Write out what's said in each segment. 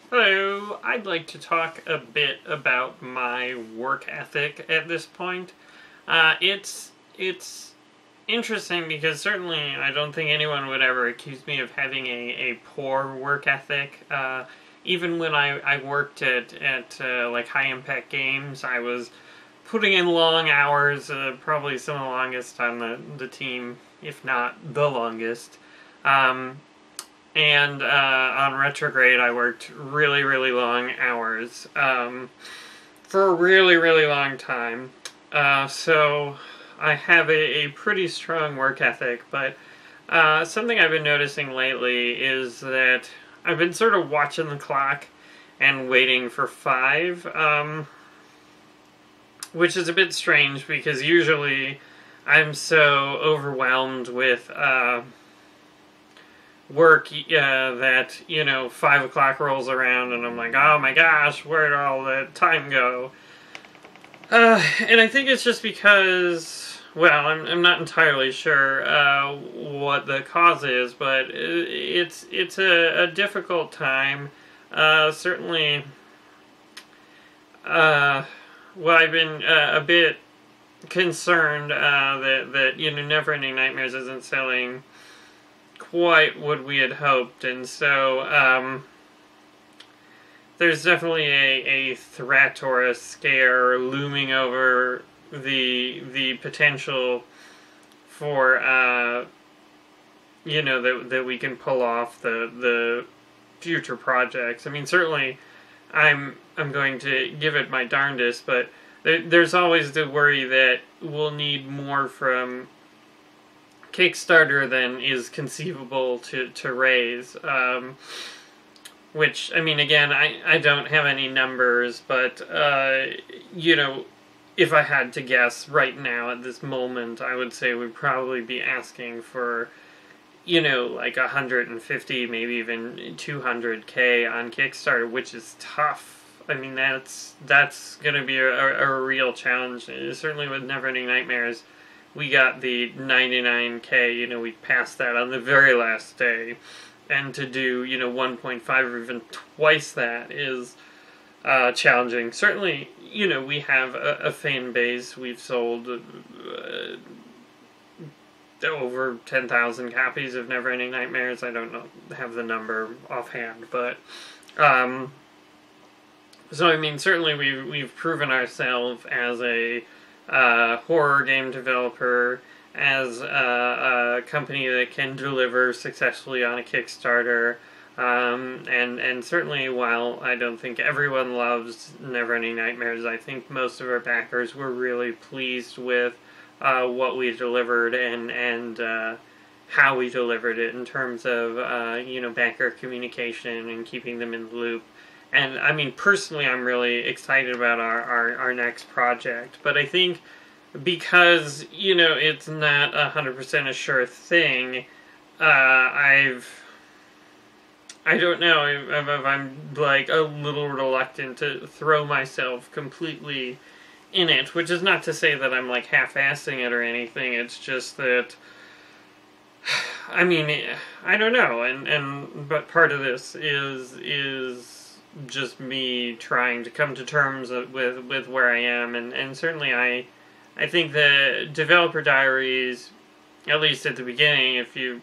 Hello, I'd like to talk a bit about my work ethic at this point. It's interesting because certainly I don't think anyone would ever accuse me of having a poor work ethic. Even when I worked at like high impact games, I was putting in long hours, probably some of the longest on the team, if not the longest. Um, and on retrograde, I worked really, really long hours for a really, really long time. So I have a pretty strong work ethic, but something I've been noticing lately is that I've been sort of watching the clock and waiting for 5, which is a bit strange because usually I'm so overwhelmed with work that 5 o'clock rolls around and I'm like, oh my gosh, where did all that time go? And I think it's just because, well, I'm not entirely sure what the cause is, but it's a difficult time. Certainly, well, I've been a bit concerned that Neverending Nightmares isn't selling quite what we had hoped, and so there's definitely a threat or a scare looming over the potential for that we can pull off the future projects. I mean, certainly I'm going to give it my darndest, but there's always the worry that we'll need more from Kickstarter than is conceivable to raise. Which, I mean, again, I don't have any numbers, but, if I had to guess right now at this moment, I would say we'd probably be asking for, like 150, maybe even 200K on Kickstarter, which is tough. I mean, that's going to be a real challenge. Certainly with Neverending Nightmares, we got the 99K, we passed that on the very last day. And to do, 1.5 or even twice that is challenging. Certainly, we have a fan base. We've sold over 10,000 copies of Neverending Nightmares. I don't have the number offhand, but so I mean, certainly we've proven ourselves as a horror game developer, as a company that can deliver successfully on a Kickstarter, and certainly while I don't think everyone loves Neverending Nightmares, I think most of our backers were really pleased with what we delivered and how we delivered it in terms of backer communication and keeping them in the loop. And I mean, personally, I'm really excited about our next project, but I think because, it's not 100% a sure thing, I don't know if I'm, like, a little reluctant to throw myself completely in it, which is not to say that I'm, like, half-assing it or anything. It's just that, I mean, I don't know, but part of this is just me trying to come to terms with where I am, and certainly I think the developer diaries, at least at the beginning, if you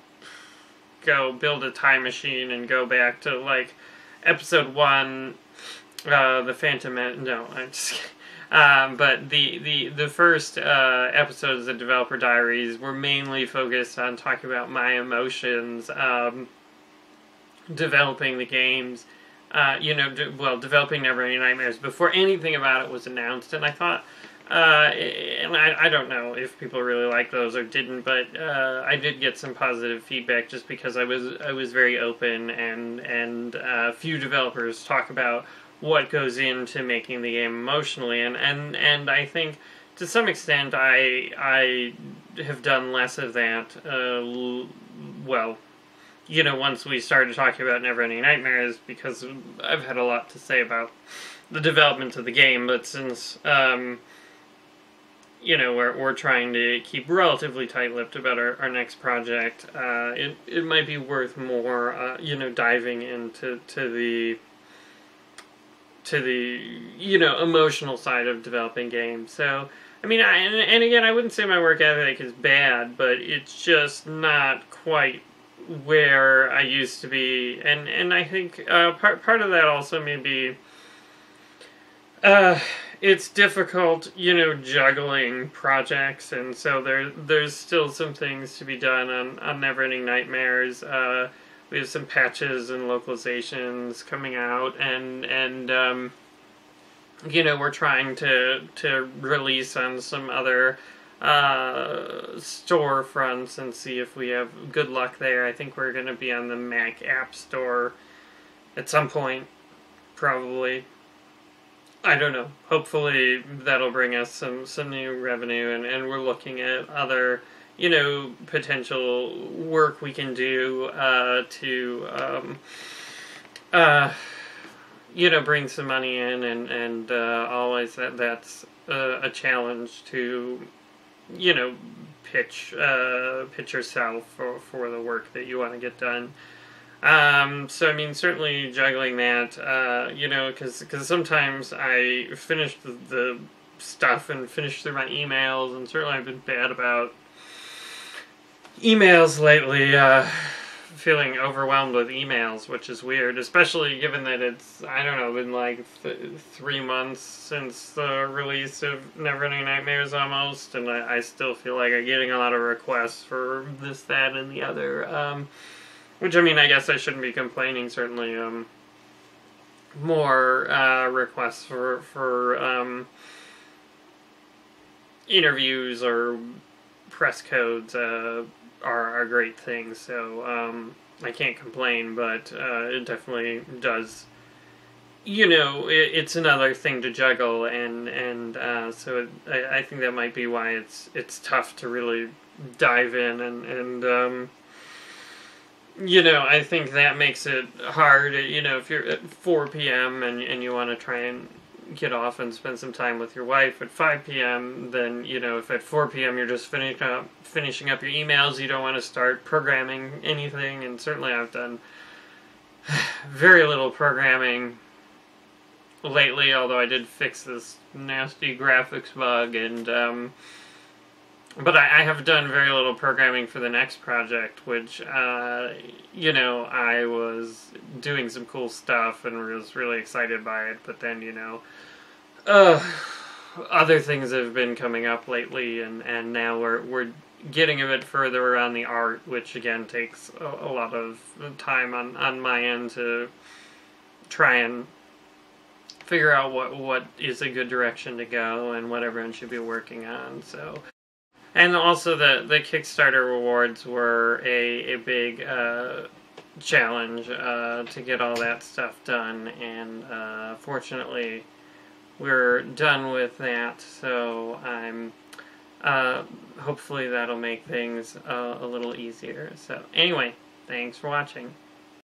go build a time machine and go back to, like, episode 1, the Phantom... No, I'm just kidding. But the first episodes of the developer diaries were mainly focused on talking about my emotions, developing the games, developing Neverending Nightmares before anything about it was announced, and I thought... and I don't know if people really liked those or didn't, but I did get some positive feedback just because I was very open, and few developers talk about what goes into making the game emotionally, and I think to some extent I have done less of that. Once we started talking about Neverending Nightmares, because I've had a lot to say about the development of the game, but since we're trying to keep relatively tight-lipped about our next project, it might be worth more, diving into the to the, you know, emotional side of developing games. So, I mean, and again, I wouldn't say my work ethic is bad, but it's just not quite where I used to be. And I think part of that also may be it's difficult, you know, juggling projects, and so there's still some things to be done on Neverending Nightmares. We have some patches and localizations coming out, and you know, we're trying to release on some other storefronts and see if we have good luck there. I think we're going to be on the Mac App Store at some point, probably. I don't know. Hopefully that'll bring us some new revenue, and we're looking at other, you know, potential work we can do to you know, bring some money in, and always that's a challenge to, you know, pitch yourself for the work that you want to get done. So I mean, certainly juggling that, you know, because sometimes I finish the stuff and finish through my emails, and certainly I've been bad about emails lately, feeling overwhelmed with emails, which is weird, especially given that it's, I don't know, been like 3 months since the release of Neverending Nightmares almost, and I still feel like I'm getting a lot of requests for this, that, and the other, which, I mean, I guess I shouldn't be complaining, certainly, more, requests for interviews or press codes, are great things, so, I can't complain, but, it definitely does, you know, it's another thing to juggle, and so I think that might be why it's tough to really dive in, and you know, I think that makes it hard, you know, if you're at 4 p.m. and you want to try and get off and spend some time with your wife at 5 p.m., then, you know, if at 4 p.m. you're just finishing up your emails, you don't want to start programming anything, and certainly I've done very little programming lately, although I did fix this nasty graphics bug, and, but I have done very little programming for the next project, which, you know, I was doing some cool stuff and was really excited by it, but then, you know, other things have been coming up lately, and now we're getting a bit further around the art, which, again, takes a lot of time on my end to try and figure out what is a good direction to go and what everyone should be working on, so... And also the Kickstarter rewards were a big challenge to get all that stuff done, and fortunately we're done with that, so I'm hopefully that'll make things a little easier. So anyway, thanks for watching.